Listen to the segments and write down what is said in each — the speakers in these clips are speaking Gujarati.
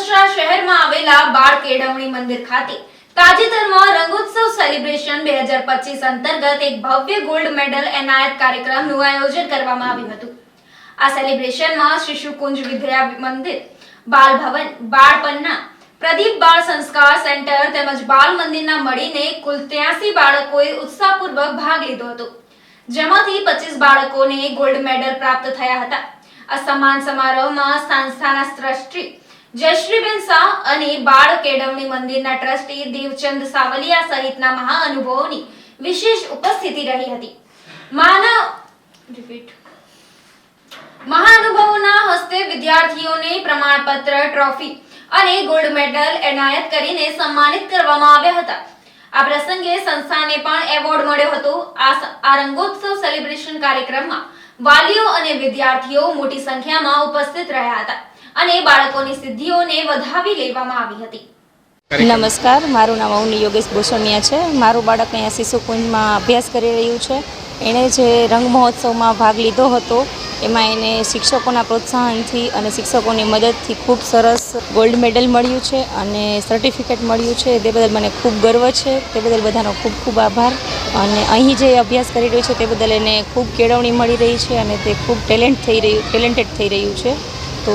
બગસરા શહેરમાં આવેલા બાળ કેળવણી મંદિર ખાતે તાજેતરમાં રંગોત્સવ સેલિબ્રેશન 2025 અંતર્ગત એક ભવ્ય ગોલ્ડ મેડલ એનાયત કાર્યક્રમનું આયોજન કરવામાં આવ્યું હતું। આ સેલિબ્રેશનમાં શિશુકુંજ વિદ્યા મંદિર, બાલ ભવન, બાળ પન્ના, પ્રદીપ બાળ સંસ્કાર સેન્ટર તેમજ બાલ મંદિરના મળીને કુલ 83 બાળકોએ ઉત્સાહપૂર્વક ભાગ લીધો હતો, જેમાંથી 25 બાળકોને ગોલ્ડ મેડલ પ્રાપ્ત થયા હતા। આ સન્માન સમારોહમાં સંસ્થાના ટ્રસ્ટી જયશ્રીબેન શાહ અને બાળ કેળવણી મંદિરના ટ્રસ્ટી દેવચંદ સાવલિયા સહિતના મહાનુભાવોની વિશેષ ઉપસ્થિતિ રહી હતી। મહાનુભાવોના હસ્તે વિદ્યાર્થીઓને પ્રમાણપત્ર, ટ્રોફી અને ગોલ્ડ મેડલ એનાયત કરીને સન્માનિત કરવામાં આવ્યા હતા। આ પ્રસંગે સંસ્થાને પણ એવોર્ડ મળ્યો હતો। આ રંગોત્સવ સેલિબ્રેશન કાર્યક્રમમાં વાલીઓ અને વિદ્યાર્થીઓ મોટી સંખ્યામાં ઉપસ્થિત રહ્યા હતા અને બાળકોની સિદ્ધિઓને વધાવી લેવામાં આવી હતી। નમસ્કાર, મારું નામ અવની યોગેશ બોસણિયા છે। મારું બાળક અહીંયા શિશુકુંજમાં અભ્યાસ કરી રહ્યું છે। એણે જે રંગ મહોત્સવમાં ભાગ લીધો હતો એમાં એને શિક્ષકોના પ્રોત્સાહનથી અને શિક્ષકોની મદદથી ખૂબ સરસ ગોલ્ડ મેડલ મળ્યું છે અને સર્ટિફિકેટ મળ્યું છે। તે બદલ મને ખૂબ ગર્વ છે। તે બદલ બધાનો ખૂબ ખૂબ આભાર। અને અહીં જે અભ્યાસ કરી રહ્યું છે તે બદલ એને ખૂબ કેળવણી મળી રહી છે અને તે ખૂબ ટેલેન્ટેડ થઈ રહ્યું છે। તો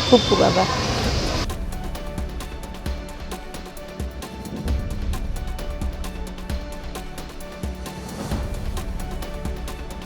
ખૂબ ખૂબ આભાર।